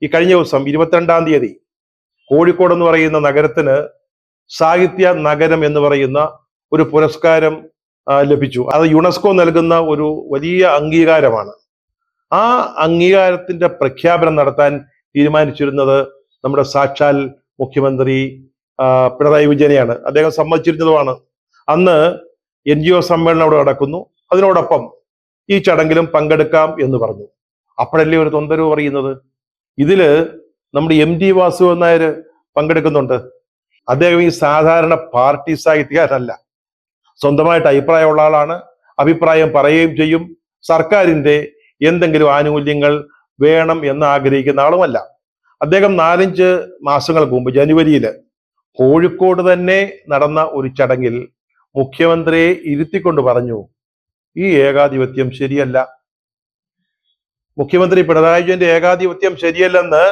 ഈ കഴിഞ്ഞ ദിവസം 22-ാം തീയതി കോഴിക്കോട് എന്ന് പറയുന്ന നഗരത്തിന് സാഹിത്യ നഗരം എന്ന് പറയുന്ന ഒരു പുരസ്കാരം ലഭിച്ചു. അത് യുനെസ്കോ നൽകുന്ന ഒരു വലിയ അംഗീകാരമാണ്. ആ അംഗീകാരത്തിന്റെ പ്രഖ്യാപനം നടത്താൻ തീരുമാനിച്ചിരുന്നത് നമ്മുടെ സാക്ഷാൽ മുഖ്യമന്ത്രി പിണറായി വിജയനെയാണ്. അദ്ദേഹം സമ്മതിച്ചിരുന്നതുമാണ്. അന്ന് NGO സമ്മേളനം അവിടെ നടക്കുന്നു, അതിനോടൊപ്പം ഈ ചടങ്ങിലും പങ്കെടുക്കാം എന്ന് പറഞ്ഞു. അപ്പോഴല്ലേ ഒരു തൊന്തരവ് പറയുന്നത്. ഇതില് നമ്മുടെ MT വാസുദേവൻ നായർ പങ്കെടുക്കുന്നുണ്ട്. അദ്ദേഹം ഈ സാധാരണ പാർട്ടി സാഹിത്യകാരനല്ല, സ്വന്തമായിട്ട് അഭിപ്രായമുള്ള ആളാണ്. അഭിപ്രായം പറയുകയും ചെയ്യും. സർക്കാരിന്റെ എന്തെങ്കിലും ആനുകൂല്യങ്ങൾ വേണം എന്ന് ആഗ്രഹിക്കുന്ന ആളുമല്ല. അദ്ദേഹം 4-5 മാസങ്ങൾക്ക് മുമ്പ് ജനുവരിയിൽ കോഴിക്കോട് തന്നെ നടന്ന ഒരു ചടങ്ങിൽ മുഖ്യമന്ത്രിയെ ഇരുത്തിക്കൊണ്ട് പറഞ്ഞു, ഈ ഏകാധിപത്യം ശരിയല്ല, മുഖ്യമന്ത്രി പിണറായി വിജയന്റെ ഏകാധിപത്യം ശരിയല്ലെന്ന്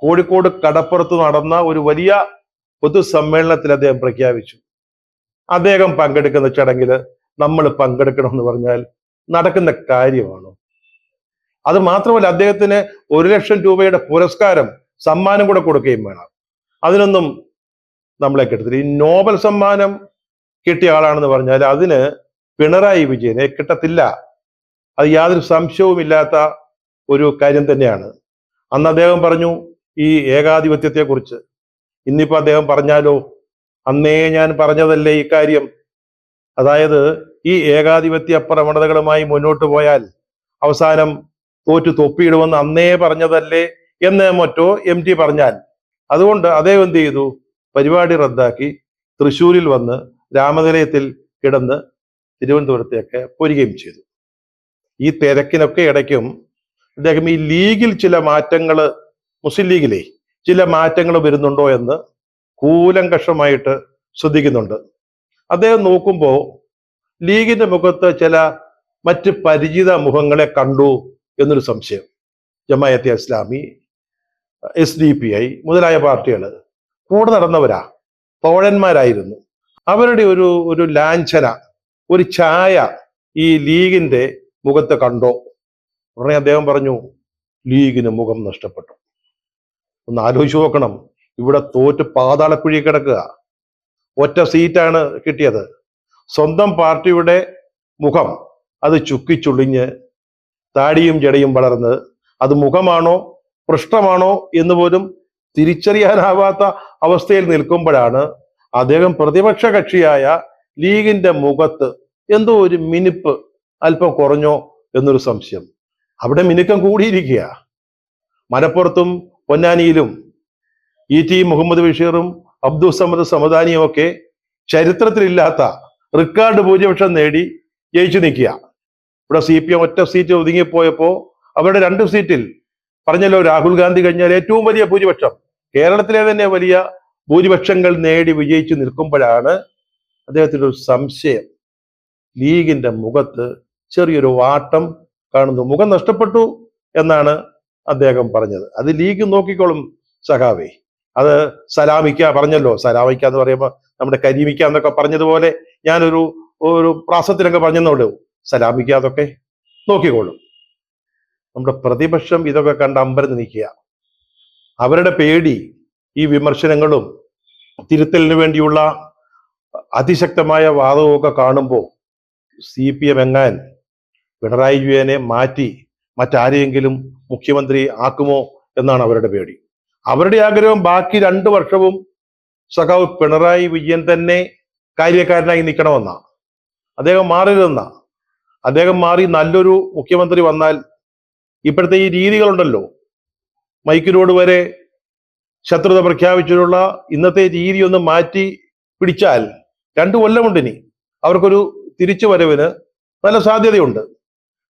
കോഴിക്കോട് കടപ്പുറത്ത് നടന്ന ഒരു വലിയ പൊതുസമ്മേളനത്തിൽ അദ്ദേഹം പ്രഖ്യാപിച്ചു. അദ്ദേഹം പങ്കെടുക്കുന്ന ചടങ്ങിൽ നമ്മൾ പങ്കെടുക്കണമെന്ന് പറഞ്ഞാൽ നടക്കുന്ന കാര്യമാണോ? അത് മാത്രമല്ല, അദ്ദേഹത്തിന് 1 ലക്ഷം രൂപയുടെ പുരസ്കാരം, സമ്മാനം കൂടെ കൊടുക്കുകയും വേണം. അതിനൊന്നും നമ്മളെ കിട്ടത്തില്ല. ഈ നോബൽ സമ്മാനം കിട്ടിയ ആളാണെന്ന് പറഞ്ഞാൽ അതിന് പിണറായി വിജയനെ കിട്ടത്തില്ല. അത് യാതൊരു സംശയവുമില്ലാത്ത ഒരു കാര്യം തന്നെയാണ്. അന്ന് അദ്ദേഹം പറഞ്ഞു ഈ ഏകാധിപത്യത്തെ കുറിച്ച്. ഇന്നിപ്പോ അദ്ദേഹം പറഞ്ഞാലോ, അന്നേ ഞാൻ പറഞ്ഞതല്ലേ ഇക്കാര്യം, അതായത് ഈ ഏകാധിപത്യ പ്രവണതകളുമായി മുന്നോട്ട് പോയാൽ അവസാനം തോറ്റു തൊപ്പിയിടുമെന്ന് അന്നേ പറഞ്ഞതല്ലേ എന്ന് മറ്റോ MT പറഞ്ഞാൽ, അതുകൊണ്ട് അദ്ദേഹം എന്ത് ചെയ്തു, പരിപാടി റദ്ദാക്കി തൃശ്ശൂരിൽ വന്ന് രാമനിലയത്തിൽ കിടന്ന് തിരുവനന്തപുരത്തേക്ക് പോരുകയും ചെയ്തു. ഈ തിരക്കിനൊക്കെ ഇടയ്ക്കും അദ്ദേഹം ഈ ലീഗിൽ ചില മാറ്റങ്ങൾ, മുസ്ലിം ലീഗിലെ ചില മാറ്റങ്ങൾ വരുന്നുണ്ടോ എന്ന് കൂലങ്കഷമായിട്ട് ശ്രദ്ധിക്കുന്നുണ്ട്. അദ്ദേഹം നോക്കുമ്പോൾ ലീഗിന്റെ മുഖത്ത് ചില മറ്റ് പരിചിത മുഖങ്ങളെ കണ്ടു എന്നൊരു സംശയം. ജമാഅത്തെ ഇസ്ലാമി, SDPI മുതലായ പാർട്ടികൾ കൂടെ നടന്നവരാ, തോഴന്മാരായിരുന്നു. അവരുടെ ഒരു ലാഞ്ചന, ഒരു ഛായ ഈ ലീഗിന്റെ മുഖത്ത് കണ്ടോ? ഉടനെ അദ്ദേഹം പറഞ്ഞു, ലീഗിന് മുഖം നഷ്ടപ്പെട്ടു. ഒന്ന് ആലോചിച്ചു നോക്കണം. ഇവിടെ തോറ്റ് പാതാളക്കുഴി കിടക്കുക. ഒറ്റ സീറ്റാണ് കിട്ടിയത്. സ്വന്തം പാർട്ടിയുടെ മുഖം അത് ചുക്കിച്ചുളിഞ്ഞ് താടിയും ജടയും വളർന്ന് അത് മുഖമാണോ പൃഷ്ഠമാണോ എന്ന് പോലും തിരിച്ചറിയാനാവാത്ത അവസ്ഥയിൽ നിൽക്കുമ്പോഴാണ് അദ്ദേഹം പ്രതിപക്ഷ കക്ഷിയായ ലീഗിന്റെ മുഖത്ത് എന്തോ ഒരു മിനുപ്പ് അല്പം കുറഞ്ഞോ എന്നൊരു സംശയം. അവിടെ മിനുക്കം കൂടിയിരിക്കുക. മലപ്പുറത്തും പൊന്നാനിയിലും ET മുഹമ്മദ് ബഷീറും അബ്ദുൾ സമദ് സമദാനിയും ഒക്കെ ചരിത്രത്തിലില്ലാത്ത റെക്കോർഡ് ഭൂരിപക്ഷം നേടി ജയിച്ചു നിൽക്കുക. ഇവിടെ CPM ഒറ്റ സീറ്റ് ഒതുങ്ങിപ്പോയപ്പോ അവരുടെ 2 സീറ്റിൽ പറഞ്ഞല്ലോ, രാഹുൽ ഗാന്ധി കഴിഞ്ഞാൽ ഏറ്റവും വലിയ ഭൂരിപക്ഷം, കേരളത്തിലെ തന്നെ വലിയ ഭൂരിപക്ഷങ്ങൾ നേടി വിജയിച്ചു നിൽക്കുമ്പോഴാണ് അദ്ദേഹത്തിന്റെ ഒരു സംശയം. ലീഗിന്റെ മുഖത്ത് ചെറിയൊരു വാട്ടം കാണുന്നു. മുഖം നഷ്ടപ്പെട്ടു എന്നാണ് അദ്ദേഹം പറഞ്ഞത്. അത് ലീഗ് നോക്കിക്കോളും സഖാവേ. അത് സലാമിക്ക പറഞ്ഞല്ലോ, സലാമിക്ക എന്ന് പറയുമ്പോൾ നമ്മുടെ കരിമിക്ക എന്നൊക്കെ പറഞ്ഞതുപോലെ ഞാനൊരു പ്രാസത്തിലൊക്കെ പറഞ്ഞെന്നുള്ളൂ. സലാമിക്ക അതൊക്കെ നോക്കിക്കോളും. നമ്മുടെ പ്രതിപക്ഷം ഇതൊക്കെ കണ്ട് അമ്പരന്ന് നിൽക്കുക. അവരുടെ പേടി ഈ വിമർശനങ്ങളും തിരുത്തലിന് വേണ്ടിയുള്ള അതിശക്തമായ വാദവുമൊക്കെ കാണുമ്പോൾ CPM എങ്ങാൻ പിണറായി വിജയനെ മാറ്റി മറ്റാരെയെങ്കിലും മുഖ്യമന്ത്രി ആക്കുമോ എന്നാണ് അവരുടെ പേടി. അവരുടെ ആഗ്രഹം ബാക്കി 2 വർഷവും സഖാവ് പിണറായി വിജയൻ തന്നെ കാര്യക്കാരനായി നിൽക്കണമെന്ന. അദ്ദേഹം മാറരുതെന്ന. അദ്ദേഹം മാറി നല്ലൊരു മുഖ്യമന്ത്രി വന്നാൽ ഇപ്പോഴത്തെ ഈ രീതികളുണ്ടല്ലോ, മൈക്കിനോട് വരെ ശത്രുത പ്രഖ്യാപിച്ചിട്ടുള്ള ഇന്നത്തെ രീതി ഒന്ന് മാറ്റി പിടിച്ചാൽ 2 കൊല്ലമുണ്ട് ഇനി അവർക്കൊരു തിരിച്ചു വരവിന് നല്ല സാധ്യതയുണ്ട്.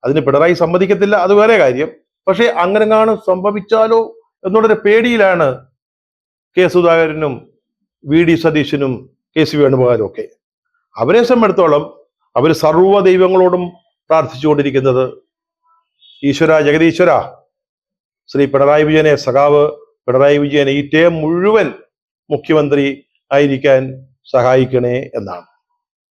അതിന് പിണറായി സമ്മതിക്കത്തില്ല, അത് വേറെ കാര്യം. പക്ഷെ അങ്ങനെ സംഭവിച്ചാലോ എന്നുള്ളൊരു പേടിയിലാണ് K. സുധാകരനും VD സതീശനും KC വേണുഗോപാലും ഒക്കെ. അവരെ സംബന്ധിച്ചിടത്തോളം അവർ സർവ്വ ദൈവങ്ങളോടും പ്രാർത്ഥിച്ചുകൊണ്ടിരിക്കുന്നത്, ഈശ്വര, ജഗതീശ്വര, ശ്രീ പിണറായി വിജയനെ, സഖാവ് പിണറായി വിജയനെ ഈ ടേം മുഴുവൻ മുഖ്യമന്ത്രി ആയിരിക്കാൻ സഹായിക്കണേ എന്നാണ്.